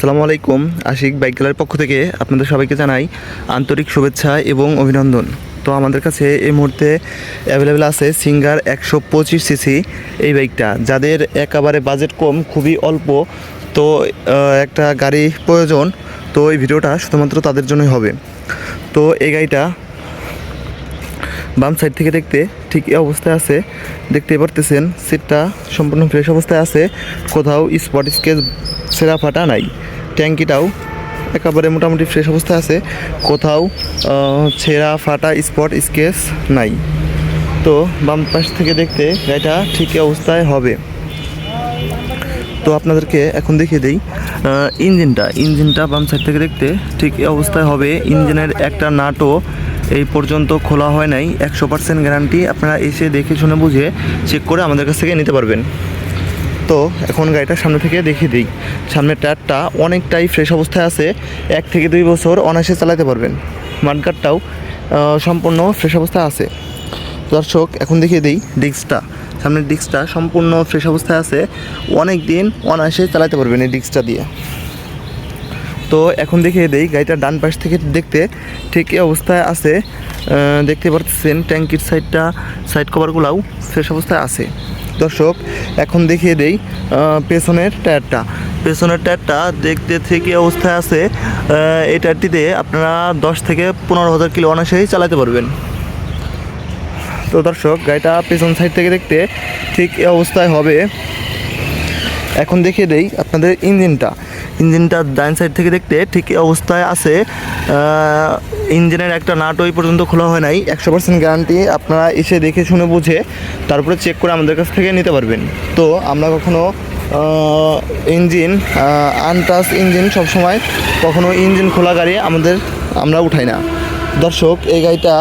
আসসালামু আলাইকুম। আশিক বাইক গ্যালারির পক্ষ থেকে আপনাদের সবাইকে জানাই আন্তরিক শুভেচ্ছা এবং অভিনন্দন। তো আমাদের কাছে এই মুহূর্তে অ্যাভেলেবেল আছে সিঙ্গার 125 সিসি এই বাইকটা। যাদের একেবারে বাজেট কম, খুবই অল্প, তো একটা গাড়ি প্রয়োজন, তো এই ভিডিওটা শুধুমাত্র তাদের জন্যই হবে। তো এই গাড়িটা বাম সাইড থেকে দেখতে ঠিক এই অবস্থায় আছে, দেখতে পারতেছেন। সিটটা সম্পূর্ণ ফ্রেশ অবস্থায় আছে, কোথাও স্পট স্কেচ ছেঁড়া ফাটা নাই। ট্যাঙ্কিটাও একেবারে মোটামুটি ফ্রেশ অবস্থায় আছে, কোথাও ছেঁড়া ফাটা স্পট স্কেচ নাই। তো বাম পাশ থেকে দেখতে গাড়িটা ঠিক এই অবস্থায় হবে। তো আপনাদেরকে এখন দেখিয়ে দিই ইঞ্জিনটা বাম সাইড থেকে দেখতে ঠিক এই অবস্থায় হবে। ইঞ্জিনের একটা নাটও এই পর্যন্ত খোলা হয় নাই। 100% গ্যারান্টি। আপনারা এসে দেখে শুনে বুঝে চেক করে আমাদের কাছ থেকে নিতে পারবেন। তো এখন গাড়িটা সামনে থেকে দেখিয়ে দিই। সামনের টায়ারটা অনেকটাই ফ্রেশ অবস্থায় আছে, 1 থেকে 2 বছর অনায়াসে চালাতে পারবেন। মাঠগার্ডটাও সম্পূর্ণ ফ্রেশ অবস্থায় আছে। দর্শক এখন দেখিয়ে দিই ডিস্কটা। সামনের ডিস্কটা সম্পূর্ণ ফ্রেশ অবস্থায় আছে, অনেক দিন অনায়াসে চালাতে পারবেন এই ডিস্কটা দিয়ে। তো এখন দেখিয়ে দেই গাড়িটার ডান পাশ থেকে দেখতে ঠিক এই অবস্থায় আছে, দেখতে পাচ্ছেন। ট্যাঙ্কির সাইড কভারগুলোও ফ্রেশ অবস্থায় আছে। দর্শক এখন দেখিয়ে দেই পেছনের টায়ারটা দেখতে ঠিক এই অবস্থায় আছে। এই টায়ারটিতে আপনারা 10 থেকে 15,000 কিলো অনায়াসেই চালাতে পারবেন। তো দর্শক গাড়িটা পেছন সাইড থেকে দেখতে ঠিক এই অবস্থায় হবে। এখন দেখিয়ে দেই আপনাদের ইঞ্জিনটা ডান সাইড থেকে দেখতে ঠিক এই অবস্থায় আছে। ইঞ্জিনের একটা নাট ওই পর্যন্ত খোলা হয় নাই। 100% গ্যারান্টি। আপনারা এসে দেখে শুনে বুঝে তারপরে চেক করে আমাদের কাছ থেকে নিতে পারবেন। তো আমরা কখনো ইঞ্জিন আনটাচ ইঞ্জিন সবসময়, কখনো ইঞ্জিন খোলা গাড়ি আমরা উঠাই না। দর্শক এই গাড়িটা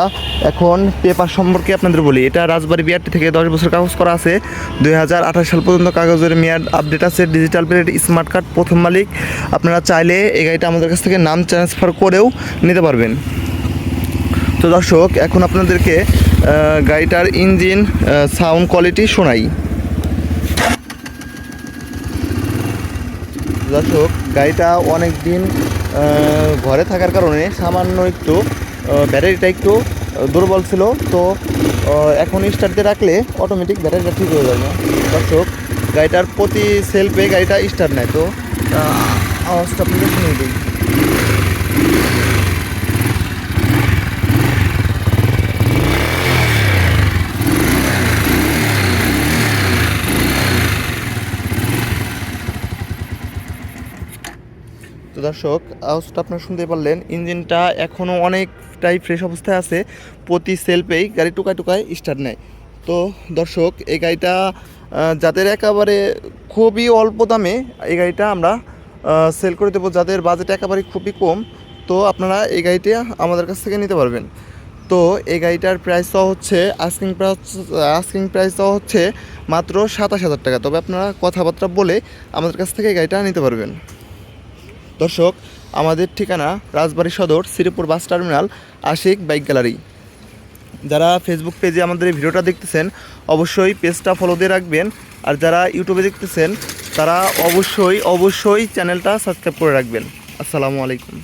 এখন পেপার সম্পর্কে আপনাদের বলি। এটা রাজবাড়ী বিআরটি থেকে 10 বছর কাগজ করা আছে। 2028 সাল পর্যন্ত কাগজের মেয়াদ আপডেট আছে। ডিজিটাল প্লেট, স্মার্ট কার্ড, প্রথম মালিক। আপনারা চাইলে এই গাড়িটা আমাদের কাছ থেকে নাম ট্রান্সফার করেও নিতে পারবেন। তো দর্শক এখন আপনাদেরকে গাড়িটার ইঞ্জিন সাউন্ড কোয়ালিটি শোনাই। দর্শক গাড়িটা অনেক দিন ঘরে থাকার কারণে সামান্য একটু ব্যাটারিটা একটু দুর্বল ছিল। তো এখন স্টার্ট দিয়ে রাখলে অটোমেটিক ব্যাটারিটা ঠিক হয়ে যাবে। দর্শক গাড়িটার প্রতি সেলফে গাড়িটা স্টার্ট নেয়। তো আওয়াজটা আপনাদের শুনে দিই। তো দর্শক আওয়াজটা আপনারা শুনতে পারলেন। ইঞ্জিনটা এখনও অনেকটাই ফ্রেশ অবস্থায় আছে, প্রতি সেলফেই গাড়ি টুকায় স্টার্ট নেয়। তো দর্শক এই গাড়িটা যাদের একেবারে খুবই অল্প দামে এই গাড়িটা আমরা সেল করে দেবো, যাদের বাজেট একেবারে খুবই কম, তো আপনারা এই গাড়িটা আমাদের কাছ থেকে নিতে পারবেন। তো এই গাড়িটার প্রাইস হচ্ছে আস্কিং প্রাইস হচ্ছে মাত্র 27,000 টাকা। তবে আপনারা কথাবার্তা বলে আমাদের কাছ থেকে এই গাড়িটা নিতে পারবেন। দর্শক আমাদের ঠিকানা Rajbari Sadar, Sreepur bus terminal, Ashik bike gallery. যারা ফেসবুক পেজে আমাদের এই ভিডিওটা দেখতেছেন অবশ্যই পেজটা ফলো দিয়ে রাখবেন। আর যারা ইউটিউবে দেখতেছেন তারা অবশ্যই চ্যানেলটা সাবস্ক্রাইব করে রাখবেন। আসসালামু আলাইকুম।